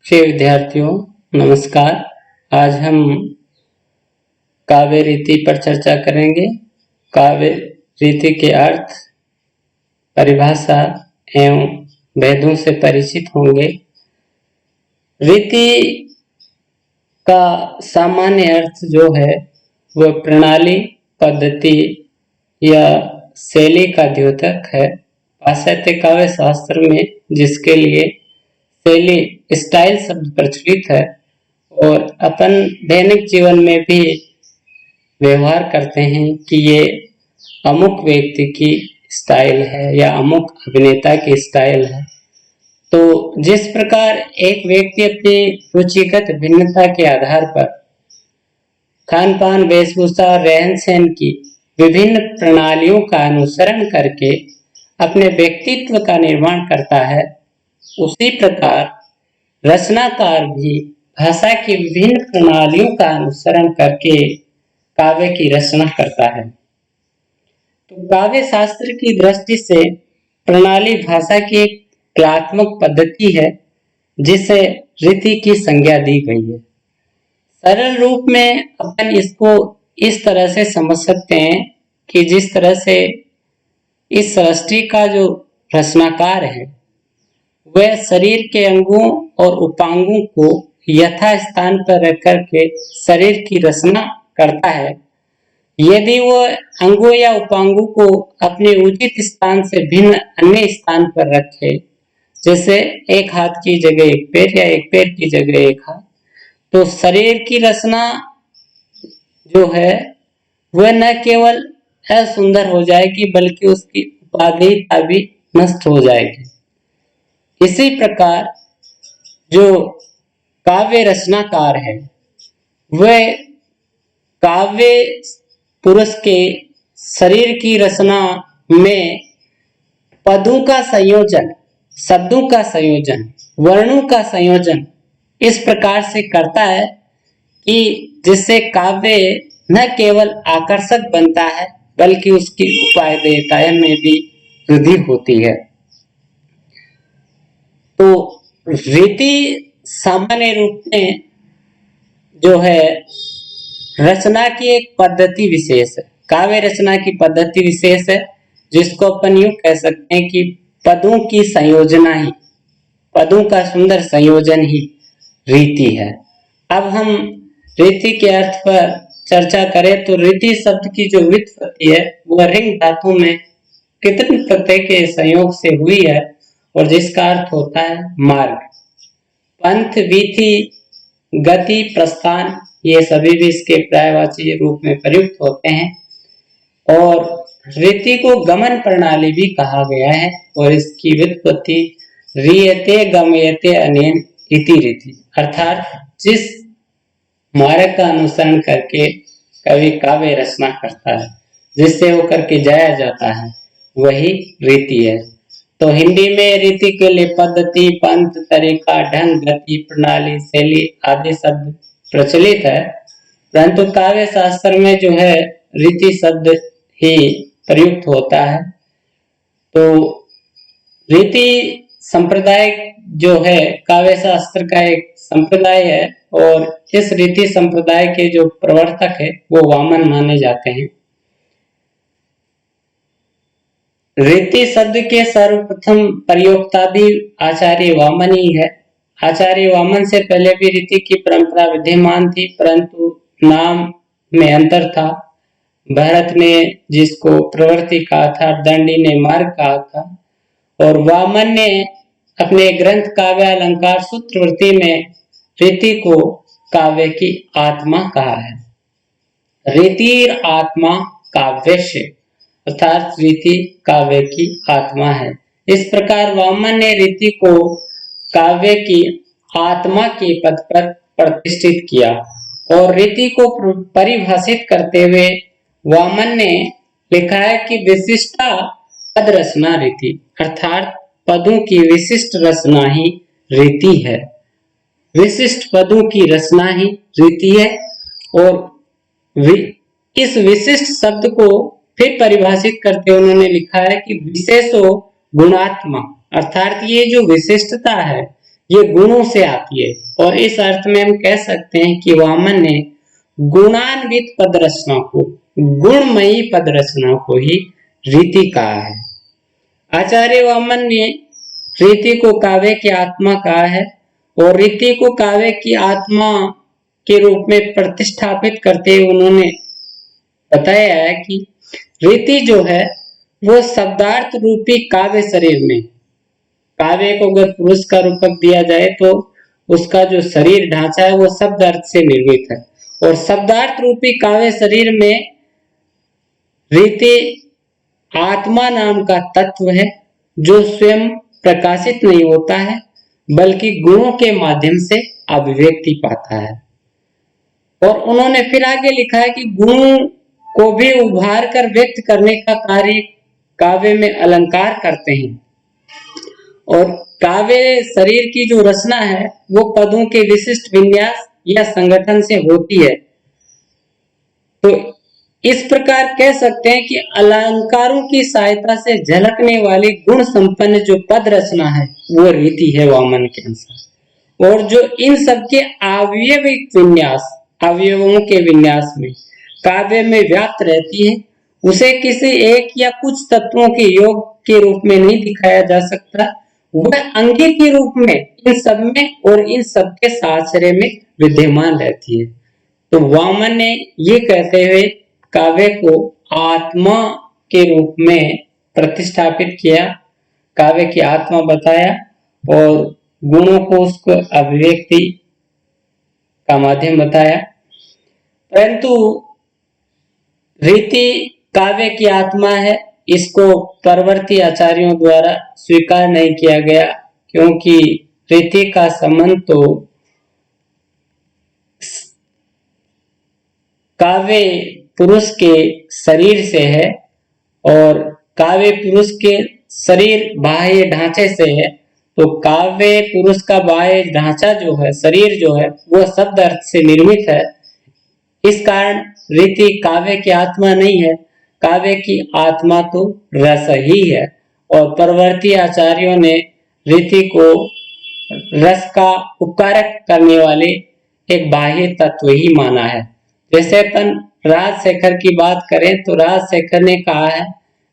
प्रिय विद्यार्थियों, नमस्कार। आज हम काव्य रीति पर चर्चा करेंगे। काव्य रीति के अर्थ, परिभाषा एवं भेदों से परिचित होंगे। रीति का सामान्य अर्थ जो है वह प्रणाली, पद्धति या शैली का द्योतक है। पाश्चात्य काव्य शास्त्र में जिसके लिए शैली, स्टाइल शब्द प्रचलित है और अपन दैनिक जीवन में भी व्यवहार करते हैं कि ये अमुक व्यक्ति की स्टाइल है या अमुक अभिनेता की स्टाइल है। तो जिस प्रकार एक व्यक्ति अपनी रुचिगत भिन्नता के आधार पर खान पान, वेशभूषा, रहन सहन की विभिन्न प्रणालियों का अनुसरण करके अपने व्यक्तित्व का निर्माण करता है, उसी प्रकार रचनाकार भी भाषा की विभिन्न प्रणालियों का अनुसरण करके काव्य की रचना करता है। तो काव्य शास्त्र की दृष्टि से प्रणाली भाषा की एक कलात्मक पद्धति है जिसे रीति की संज्ञा दी गई है। सरल रूप में अपन इसको इस तरह से समझ सकते हैं कि जिस तरह से इस सृष्टि का जो रचनाकार है वह शरीर के अंगों और उपांगों को यथा स्थान पर रख करके शरीर की रचना करता है। यदि वह अंगों या उपांगों को अपने उचित स्थान से भिन्न अन्य स्थान पर रखे, जैसे एक हाथ की जगह एक पैर या एक पैर की जगह एक हाथ, तो शरीर की रचना जो है वह न केवल असुंदर हो जाएगी बल्कि उसकी उपादेयता भी नष्ट हो जाएगी। इसी प्रकार जो काव्य रचनाकार है वह काव्य पुरुष के शरीर की रचना में पदों का संयोजन, शब्दों का संयोजन, वर्णों का संयोजन इस प्रकार से करता है कि जिससे काव्य न केवल आकर्षक बनता है बल्कि उसकी उपादेयता में भी वृद्धि होती है। तो रीति सामान्य रूप में जो है रचना की एक पद्धति विशेष है, काव्य रचना की पद्धति विशेष है, जिसको अपन यूं कह सकते हैं कि पदों की संयोजना ही, पदों का सुंदर संयोजन ही रीति है। अब हम रीति के अर्थ पर चर्चा करें तो रीति शब्द की जो व्युत्पत्ति है वह रिंग धातु में कितने प्रत्यय के संयोग से हुई है और जिसका अर्थ होता है मार्ग। पंथ, वीथि, गति, प्रस्थान ये सभी भी इसके पर्यायवाची रूप में प्रयुक्त होते हैं। और रीति को गमन प्रणाली भी कहा गया है और इसकी व्युत्पत्ति रीयते गमयते अनेन इति रीति, अर्थात जिस मार्ग का अनुसरण करके कवि काव्य रचना करता है, जिससे होकर के जाया जाता है, वही रीति है। तो हिंदी में रीति के लिए पद्धति, पंथ, तरीका, ढंग, गति, प्रणाली, शैली आदि शब्द प्रचलित है, परंतु काव्य शास्त्र में जो है रीति शब्द ही प्रयुक्त होता है। तो रीति संप्रदाय जो है काव्य शास्त्र का एक संप्रदाय है और इस रीति संप्रदाय के जो प्रवर्तक है वो वामन माने जाते हैं। रीति शब्द के सर्वप्रथम प्रयोक्ता भी आचार्य वामन ही है। आचार्य वामन से पहले भी रीति की परंपरा विद्यमान थी, परंतु नाम में अंतर था। भरत ने जिसको प्रवृत्ति कहा था, दंडी ने मार्ग कहा था और वामन ने अपने ग्रंथ काव्य अलंकार सूत्रवृत्ति में रीति को काव्य की आत्मा कहा है। रीतिर आत्मा काव्यस्य, अर्थात रीति काव्य की आत्मा है। इस प्रकार वामन ने रीति को काव्य की आत्मा के पद पर प्रतिष्ठित किया और रीति को परिभाषित करते हुए वामन ने लिखा है कि विशिष्टा पद रचना रीति, अर्थात पदों की विशिष्ट रचना ही रीति है। विशिष्ट पदों की रचना ही रीति है। और इस विशिष्ट शब्द को फिर परिभाषित करते उन्होंने लिखा है कि विशेषो गुणात्मा, अर्थात ये जो विशिष्टता है, ये गुणों से आती है। और इस अर्थ में हम कह सकते हैं कि वामन ने गुणान्वित पद रचना को, गुणमयी पद रचना को ही रीति कहा है। आचार्य वामन ने रीति को काव्य की आत्मा कहा है और रीति को काव्य की आत्मा के रूप में प्रतिष्ठापित करते हुए उन्होंने बताया है कि रीति जो है वो शब्दार्थ रूपी काव्य शरीर में, काव्य को अगर पुरुष का रूपक दिया जाए तो उसका जो शरीर ढांचा है वो शब्द अर्थ से निर्मित है, और शब्दार्थ रूपी काव्य शरीर में रीति आत्मा नाम का तत्व है जो स्वयं प्रकाशित नहीं होता है बल्कि गुणों के माध्यम से अभिव्यक्ति पाता है। और उन्होंने फिर आगे लिखा है कि गुणों को भी उभार कर व्यक्त करने का कार्य काव्य में अलंकार करते हैं, और काव्य शरीर की जो रचना है वो पदों के विशिष्ट विन्यास या संगठन से होती है। तो इस प्रकार कह सकते हैं कि अलंकारों की सहायता से झलकने वाली गुण संपन्न जो पद रचना है वो रीति है वामन के अनुसार, और जो इन सबके अवयविक विन्यास, अवयवों के विन्यास में काव्य में व्याप्त रहती है, उसे किसी एक या कुछ तत्वों के योग के रूप में नहीं दिखाया जा सकता, वह अंगी के रूप में इन सब में और इन सबके साश्रय में विद्यमान रहती है। तो वामन ने ये कहते हुए काव्य को आत्मा के रूप में प्रतिष्ठापित किया, काव्य की आत्मा बताया और गुणों को उसको अभिव्यक्ति का माध्यम बताया। परंतु रीति काव्य की आत्मा है, इसको परवर्ती आचार्यों द्वारा स्वीकार नहीं किया गया, क्योंकि रीति का संबंध तो काव्य पुरुष के शरीर से है और काव्य पुरुष के शरीर बाह्य ढांचे से है। तो काव्य पुरुष का बाह्य ढांचा जो है, शरीर जो है, वो शब्द अर्थ से निर्मित है। इस कारण रीति काव्य की आत्मा नहीं है, काव्य की आत्मा तो रस ही है। और परवर्ती आचार्यों ने रीति को रस का उपकारक करने वाले एक बाह्य तत्व ही माना है। जैसे अपन राजशेखर की बात करें तो राजशेखर ने कहा है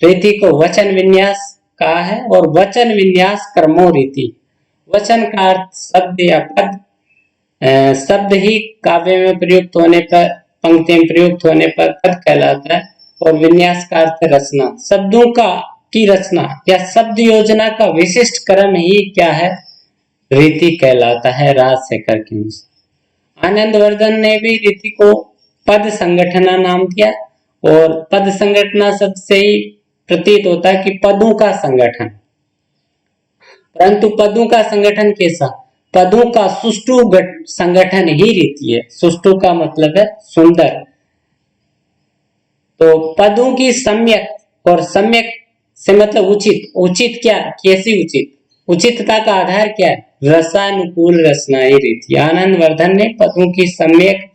रीति को वचन विन्यास कहा है, और वचन विन्यास कर्मो रीति। वचन का अर्थ शब्द या पद, शब्द ही काव्य में प्रयुक्त होने पर, पंक्ति में प्रयुक्त होने पर पद कहलाता है, और विन्यास का अर्थ रचना, शब्दों का की रचना या शब्द योजना का विशिष्ट क्रम ही क्या है, रीति कहलाता है राजशेखर के अनुसार। आनंदवर्धन ने भी रीति को पद संगठना नाम दिया, और पद संगठना शब्द से ही प्रतीत होता है कि पदों का संगठन। परंतु पदों का संगठन कैसा, पदों का सुष्ठु संगठन ही रीति है। सुष्ठु का मतलब है सुंदर। तो पदों की सम्यक, और सम्यक से मतलब उचित। उचित क्या, कैसी उचित, उचितता का आधार क्या है, रसानुकूल रचना ही रीति। आनंदवर्धन ने पदों की सम्यक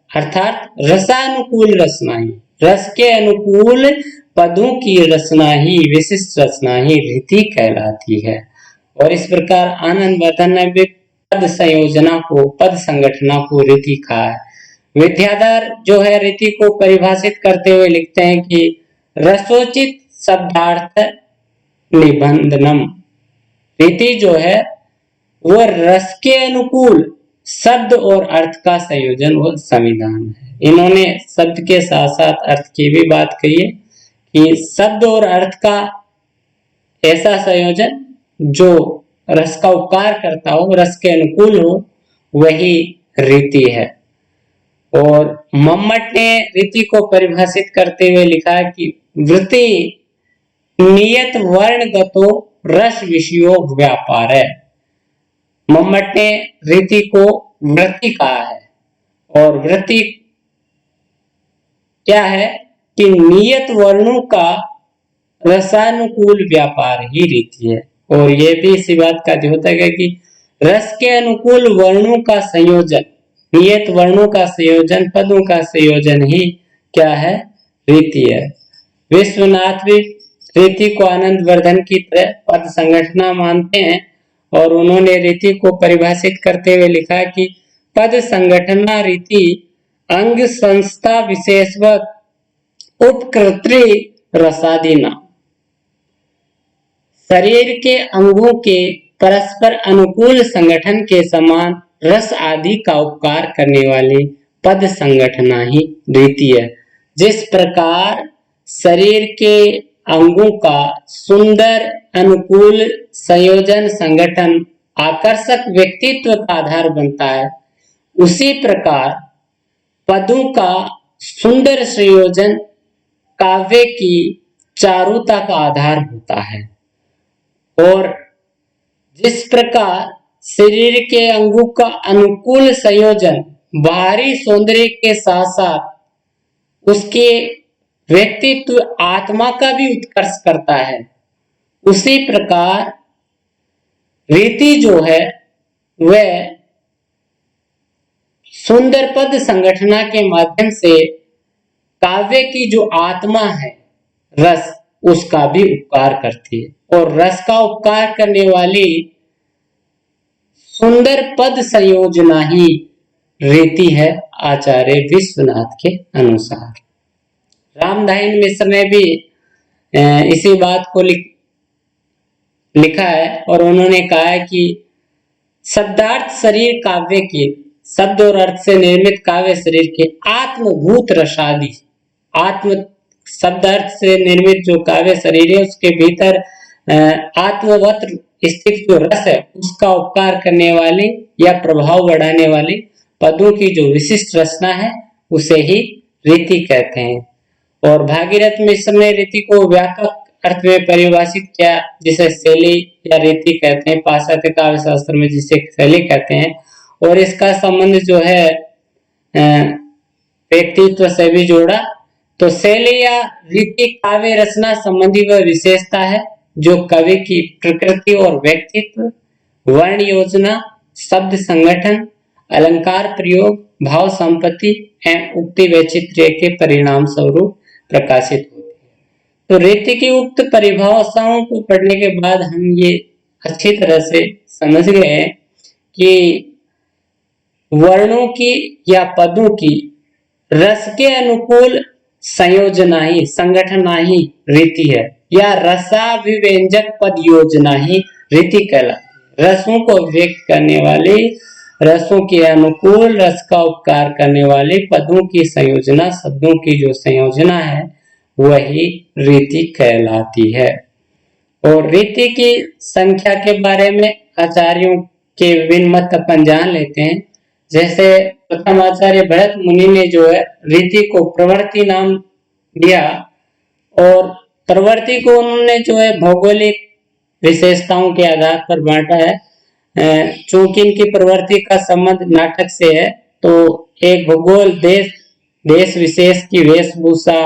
अर्थात रसानुकूल रचना ही, रस के अनुकूल पदों की रचना ही, विशिष्ट रचना ही रीति कहलाती है। और इस प्रकार आनंदवर्धन ने भी पद संयोजना को, पद संगठना को रीति कहा है। विद्याधर जो है रीति को परिभाषित करते हुए लिखते हैं कि रसोचित शब्दार्थ निबंधनम। रीति जो है वो रस के अनुकूल शब्द और अर्थ का संयोजन और संविधान है। इन्होंने शब्द के साथ साथ अर्थ की भी बात कही है कि शब्द और अर्थ का ऐसा संयोजन जो रस का उपकार करता हो, रस के अनुकूल हो, वही रीति है। और मम्मट ने रीति को परिभाषित करते हुए लिखा कि वृत्ति नियत वर्णगतो रस विषयो व्यापार है। मम्मट ने रीति को वृत्ति कहा है, और वृत्ति क्या है कि नियत वर्णों का रसानुकूल व्यापार ही रीति है। और ये भी इसी बात का द्योतक है कि रस के अनुकूल वर्णों का संयोजन, नियत वर्णों का संयोजन, पदों का संयोजन ही क्या है, रीति है। विश्वनाथ भी रीति को आनंदवर्धन की तरह पद संगठना मानते हैं, और उन्होंने रीति को परिभाषित करते हुए लिखा कि पद संगठना रीति अंग संस्था विशेषवत उपकृति रसादि नाम। शरीर के अंगों के परस्पर अनुकूल संगठन के समान रस आदि का उपकार करने वाली पद संगठना ही रीति है। जिस प्रकार शरीर के अंगों का सुंदर अनुकूल संयोजन संगठन आकर्षक व्यक्तित्व का आधार बनता है, उसी प्रकार पदों का सुंदर संयोजन काव्य की चारुता का आधार होता है। और जिस प्रकार शरीर के अंगों का अनुकूल संयोजन बाहरी सौंदर्य के साथ साथ उसके व्यक्तित्व आत्मा का भी उत्कर्ष करता है, उसी प्रकार रीति जो है वह सुंदर पद संगठना के माध्यम से काव्य की जो आत्मा है रस, उसका भी उपकार करती है। और रस का उपकार करने वाली सुंदर पद संयोजना ही रीति है आचार्य विश्वनाथ के अनुसार। रामधाइन मिश्र ने भी इसी बात को लिखा है और उन्होंने कहा है कि शब्दार्थ शरीर काव्य के शब्द और अर्थ से निर्मित काव्य शरीर के आत्मभूत रसादि, आत्म शब्दार्थ से निर्मित जो काव्य शरीर है उसके भीतर आत्मवत स्थित जो रस है उसका उपकार करने वाले या प्रभाव बढ़ाने वाले पदों की जो विशिष्ट रचना है उसे ही रीति कहते हैं। और भागीरथ मिश्र ने रीति को व्यापक अर्थ में परिभाषित किया, जिसे शैली या रीति कहते हैं, पाश्चात्य काव्य शास्त्र में जिसे शैली कहते हैं। और इसका संबंध जो है व्यक्तित्व से भी जोड़ा। तो शैली या रीति काव्य रचना संबंधी वह विशेषता है जो कवि की प्रकृति और व्यक्तित्व, वर्ण योजना, शब्द संगठन, अलंकार प्रयोग, भाव संपत्ति एवं उक्ति वैचित्र्य के परिणाम स्वरूप प्रकाशित होती है। तो रीति की उक्त परिभाषाओं को पढ़ने के बाद हम ये अच्छी तरह से समझ गए कि वर्णों की या पदों की रस के अनुकूल संयोजना ही संगठना ही रीति है, या रसाभिव्यंजक पद योजना ही रीति कहलाती है। रसों को व्यक्त करने वाले, रसों के अनुकूल रस का उपकार करने वाले पदों की संयोजना, शब्दों की जो संयोजना है वही रीति कहलाती है। और रीति की संख्या के बारे में आचार्यों के विभिन्न मत अपन जान लेते हैं। जैसे प्रथम आचार्य भरत मुनि ने जो है रीति को प्रवृत्ति नाम दिया, और प्रवृत्ति को उन्होंने जो है भौगोलिक विशेषताओं के आधार पर बांटा है। चूंकि इनकी प्रवृत्ति का संबंध नाटक से है, तो एक भूगोल देश विशेष की वेशभूषा,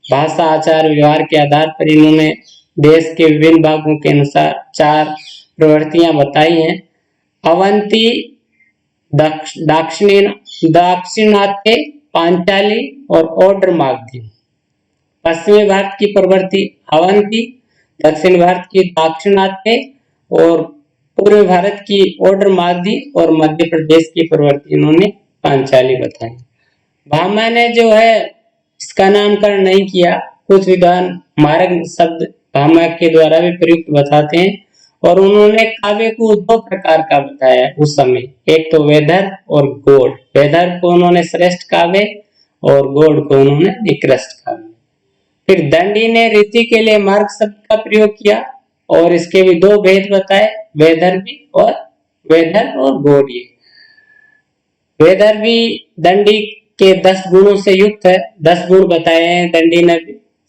भाषा, आचार व्यवहार के आधार पर इन्होंने देश के विभिन्न भागों के अनुसार 4 प्रवृत्तियां बताई हैं। अवंती, दाक्षिणात्य, पांचाली और ओड्र मागधी। पश्चिमी भारत की प्रवृत्ति अवंती, दक्षिण भारत की दाक्षिणात्य और पूर्व भारत की ओड्र मागधी और मध्य प्रदेश की प्रवृत्ति इन्होंने पांचाली बताई। भामा ने जो है इसका नामकरण नहीं किया, कुछ विद्वान मार्ग शब्द भामा के द्वारा भी प्रयुक्त बताते हैं। और उन्होंने काव्य को 2 प्रकार का बताया उस समय, एक तो वेदर और गौड़। वेदर को उन्होंने श्रेष्ठ काव्य और गौड़ को उन्होंने निकृष्ट काव्य। फिर दंडी ने रीति के लिए मार्ग शब्द का प्रयोग किया और इसके भी 2 भेद बताए, वेदर्भी और गौड़ीय। वेदर्भी दंडी के 10 गुणों से युक्त है। 10 गुण बताए हैं दंडी ने: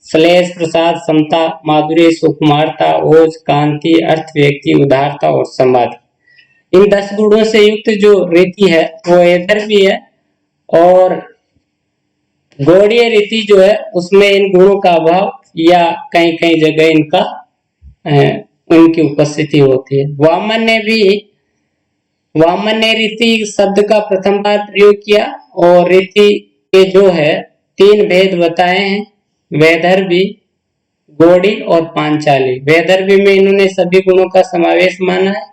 श्लेष, प्रसाद, समता, माधुर्य, सुकुमारता, ओज, कांति, अर्थ, व्यक्ति, उदारता और समाधि। इन 10 गुणों से युक्त जो रीति है वो वेदर्भी है। और गौड़ीय रीति जो है उसमें इन गुणों का अभाव या कहीं कहीं जगह उनकी उपस्थिति होती है। वामन ने रीति शब्द का प्रथम बार प्रयोग किया और रीति के जो है 3 भेद बताए हैं, वैदर्भी, गौड़ी और पांचाली। वैदर्भी में इन्होंने सभी गुणों का समावेश माना है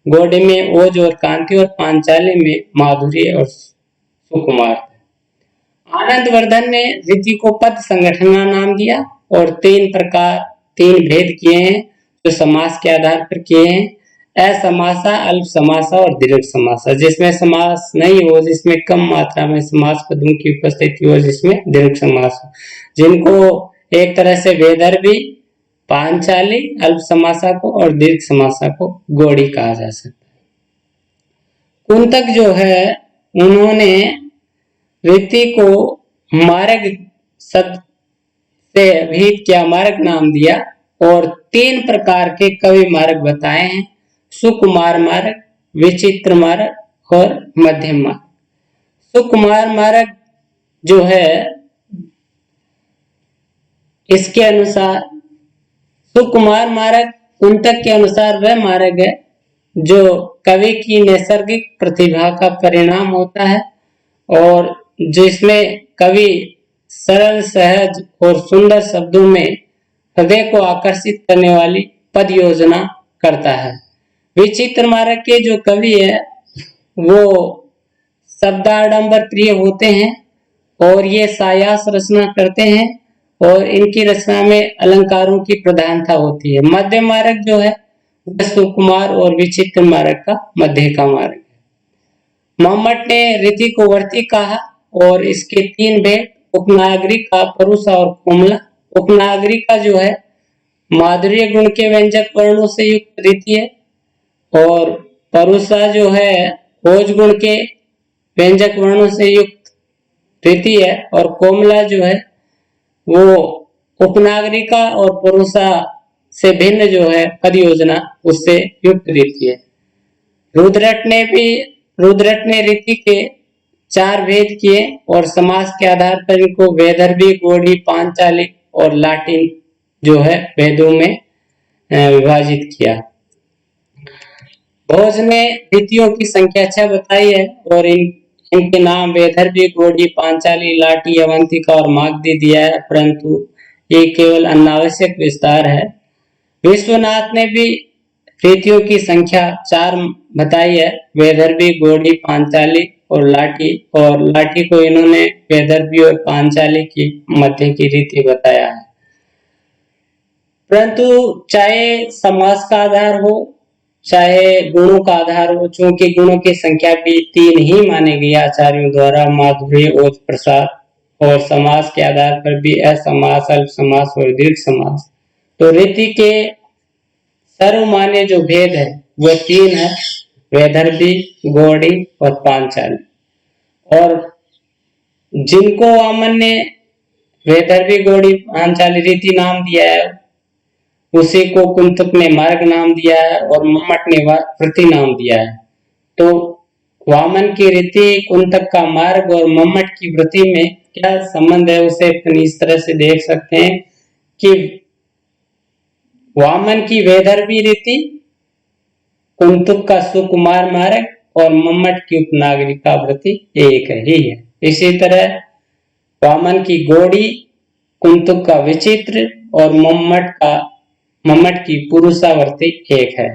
गौड़ी में ओज और कांति और पांचाली में माधुर्य और सुकुमार। आनंदवर्धन ने रीति को पद संगठन का नाम दिया और तीन भेद किए हैं जो समास के आधार पर किए हैं। असमासा, अल्प समासा और दीर्घ समासा। जिसमें समास नहीं हो, जिसमें कम मात्रा में समास पदों की उपस्थिति हो, जिसमें दीर्घ समास हो, जिनको एक तरह से वैदर्भी, पांचाली, अल्प समासा को और दीर्घ समासा को गौड़ी कहा जा सकता है। कुंतक जो है उन्होंने रीति को मार्ग शब्द से अभिहित किया, मार्ग नाम दिया और 3 प्रकार के कवि मार्ग बताए हैं, सुकुमार मार्ग, विचित्र मार्ग और मध्यम मार्ग। सुकुमार मार्ग जो है इसके अनुसार, सुकुमार मार्ग कुंतक के अनुसार वह मार्ग है जो कवि की नैसर्गिक प्रतिभा का परिणाम होता है और जिसमें कवि सरल, सहज और सुंदर शब्दों में हृदय को आकर्षित करने वाली पद योजना करता है। विचित्र मार्ग के जो कवि है वो शब्दाडंबर प्रिय होते हैं और ये सायास रचना करते हैं और इनकी रचना में अलंकारों की प्रधानता होती है। मध्य मार्ग जो है वह सुकुमार और विचित्र मार्ग का मध्य का मार्ग है। मम्मट ने रीति को वर्ती कहा और इसके 3 भेद, उपनागरिका, परुषा और कोमला। उपनागरिका जो है माधुर्य गुण के व्यंजक वर्णों से युक्त रीति है और परुषा जो है ओज गुण के व्यंजक वर्णों से युक्त रीति है और कोमला जो है वो उपनागरिका और परुषा से भिन्न जो है पद योजना उससे युक्त रीति है। रुद्रट ने रीति के 4 भेद किए और समास के आधार पर इनको वैदर्भी, गौड़ी, पांचाली और लाटिन जो है भेदों में विभाजित किया। भोज ने रीतियों की संख्या 6 बताई है और इनके नाम वैदर्भी, गौड़ी, पांचाली, लाटी, अवंतिका और मागधी दिया है, परंतु ये केवल अनावश्यक विस्तार है। विश्वनाथ ने भी रीतियों की संख्या 4 बताई है, वैदर्भी, गौड़ी, पांचाली और लाटी को इन्होंने वैदर्भी और पांचाली की मध्य की रीति बताया है। परंतु चाहे समास का आधार हो चाहे गुणों का आधार हो, चूंकि गुणों की संख्या भी 3 ही माने गई आचार्यों द्वारा, माधुर्य, ओज, प्रसाद, और समास के आधार पर भी असमास, अल्प समास और दीर्घ समास, तो रीति के सर्वमान्य जो भेद है वह 3 है, वैदर्भी, गौड़ी और पांचाली। और जिनको वामन ने वैदर्भी, गौड़ी, पांचाली रीति नाम दिया है उसी को कुंतक ने मार्ग नाम दिया है और मम्मट ने वृत्ति नाम दिया है। तो वामन की रीति, कुंतक का मार्ग और मम्मट की वृत्ति में क्या संबंध है उसे अपन इस तरह से देख सकते हैं कि वामन की वैदर्भी रीति, कुंतक का सुकुमार मार्ग और मम्मट की उपनागरिका वृत्ति एक ही है। इसी तरह वामन की गौड़ी, कुंतक का विचित्र और मम्मट की पुरुषावृत्ति एक है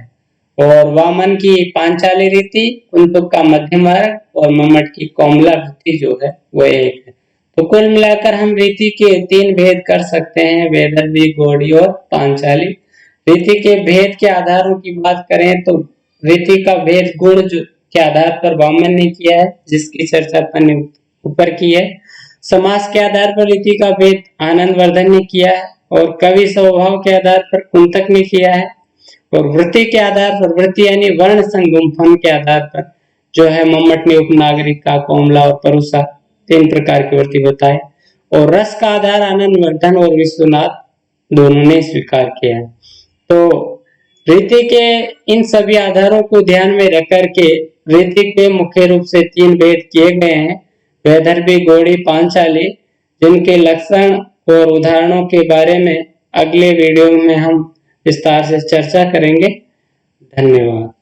और वामन की पांचाली रीति, कुंतक का मध्य मार्ग और मम्मट की कोमला वृत्ति जो है वो एक है। तो कुल मिलाकर हम रीति के 3 भेद कर सकते हैं, वैदर्भी, गौड़ी और पांचाली। रीति के भेद के आधारों की बात करें तो रीति का भेद गुण के आधार पर वामन ने किया है, जिसकी चर्चा अपन ऊपर की है। समास के आधार पर रीति का भेद आनंदवर्धन ने किया है और कवि स्वभाव के आधार पर कुंतक ने किया है और वृत्ति के आधार पर, वृत्ति यानी वर्ण संगुम्फन के आधार पर जो है मम्मट ने उपनागरिका, कोमला और परुषा 3 प्रकार की वृत्ति बताए और रस का आधार आनंदवर्धन और विश्वनाथ दोनों ने स्वीकार किया है। तो रीति के इन सभी आधारों को ध्यान में रख करके रीति के मुख्य रूप से 3 भेद किए गए हैं, वैदर्भी, गौड़ी, पांचाली, जिनके लक्षण और उदाहरणों के बारे में अगले वीडियो में हम विस्तार से चर्चा करेंगे। धन्यवाद।